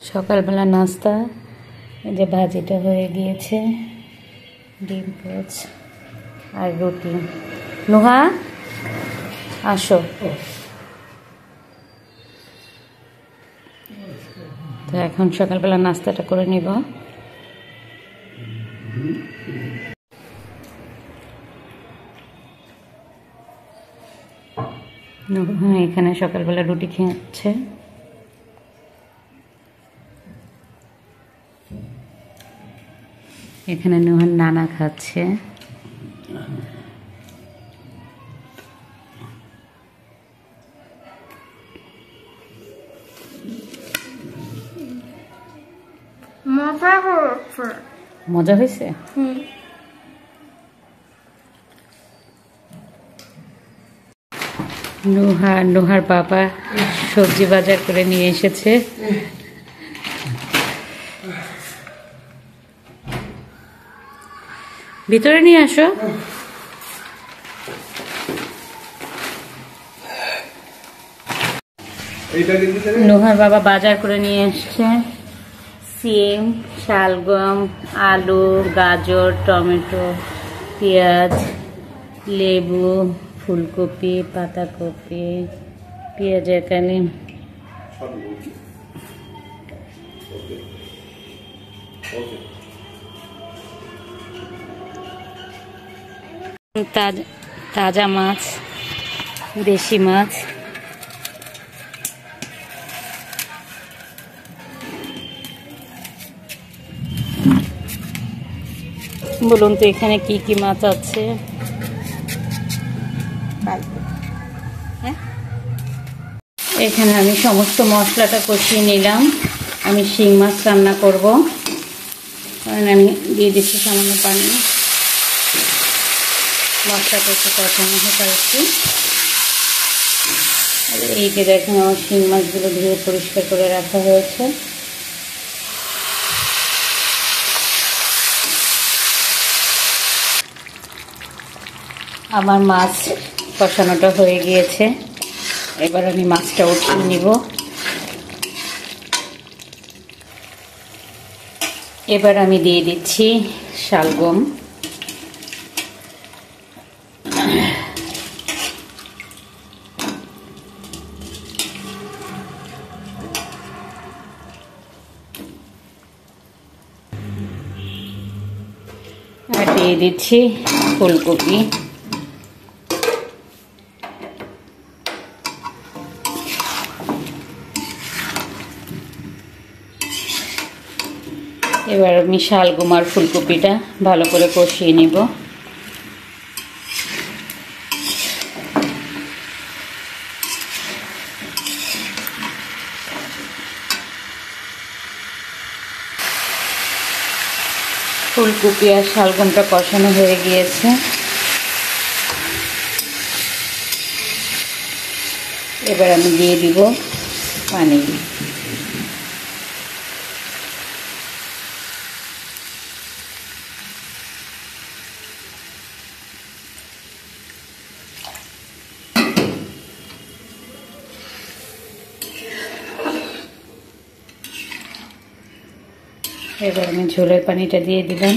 সকালবেলা নাস্তা এই যে ভাজিটা হয়ে গিয়েছে, ডিম পোচ আর রুটি। নুহা আসো। তো এখন সকালবেলা নাস্তাটা করে নিব। নুহা এখানে সকালবেলা রুটি খেয়েছে। এখানে নুহার নানা খাচ্ছে। মজা হয়েছে। নুহার বাবা সবজি বাজার করে নিয়ে এসেছে। ভিতরে নিয়ে আসো। নুহার বাবা বাজার করে নিয়ে এসছে সিম, শালগম, আলু, গাজর, টমেটো, পেঁয়াজ, লেবু, ফুলকপি, পাতাকপি, পেঁয়াজের কালি, তাজা মাছ, দেশি মাছ, বলুন তো এখানে কি কি মাছ আছে? এখানে আমি সমস্ত মশলাটা কষিয়ে নিলাম। আমি শিং মাছ রান্না করব, কারণ আমি দিয়ে দিচ্ছি সামান্য পানি। মশলাটা একটু কষানো হতে পারছি। আর এই যে দেখেন আমার শিং মাছগুলো ধুয়ে পরিষ্কার করে রাখা হয়েছে। আমার মাছ কষানোটা হয়ে গিয়েছে, এবার আমি মাছটা উঠিয়ে নিব। এবার আমি দিয়ে দিচ্ছি শালগম, আর দিয়ে দিচ্ছি ফুলকপি। এবার আমি শালগম আর ফুলকপিটা ভালো করে কষিয়ে নিব। ফুলকপি আর শালগমটা কষানো হয়ে গিয়েছে। এবার আমি দিয়ে দিব পানি। এবার আমি ঝোলের পানিটা দিয়ে দিলাম।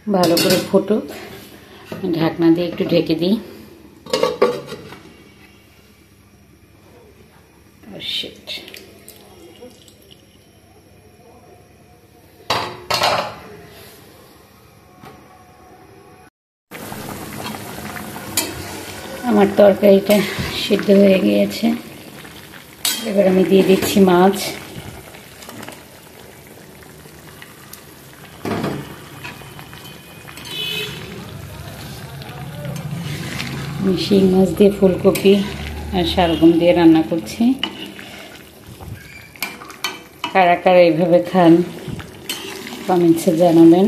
ভালো করে ফুটুক, ঢাকনা দিয়ে একটু ঢেকে দিই। আমার তরকারিটা সিদ্ধ হয়ে গিয়েছে। এবার আমি দিয়ে দিচ্ছি মাছ। আমি শিং মাছ দিয়ে ফুলকপি আর শালগম দিয়ে রান্না করছি। কারা কারা এইভাবে খান কমেন্টসে জানাবেন।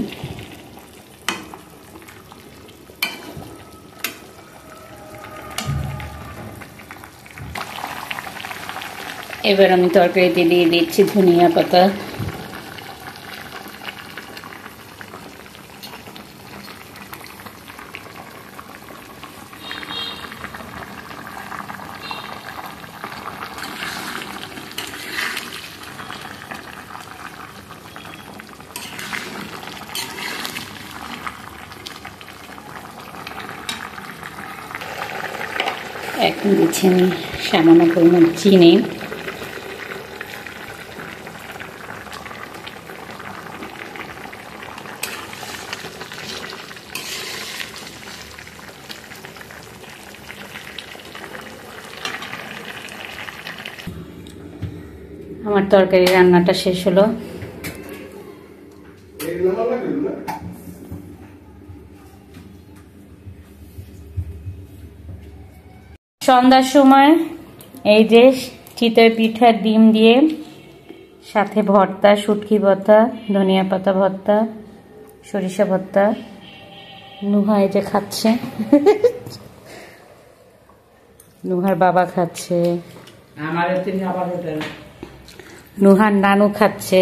এবার আমি তরকারিতে দিয়ে দিচ্ছি ধনিয়া পাতা। দিচ্ছি আমি সামান্য পরিমাণ চিনি। আমার তরকারি রান্নাটা শেষ হলো। সন্ধ্যার সময় এই যে চিতই পিঠা ডিম দিয়ে, সাথে ভর্তা, শুটকি ভর্তা, ধনিয়া পাতা ভর্তা, সরিষা ভর্তা। নুহা এই যে খাচ্ছে, নুহার বাবা খাচ্ছে, নুহার নানু খাচ্ছে।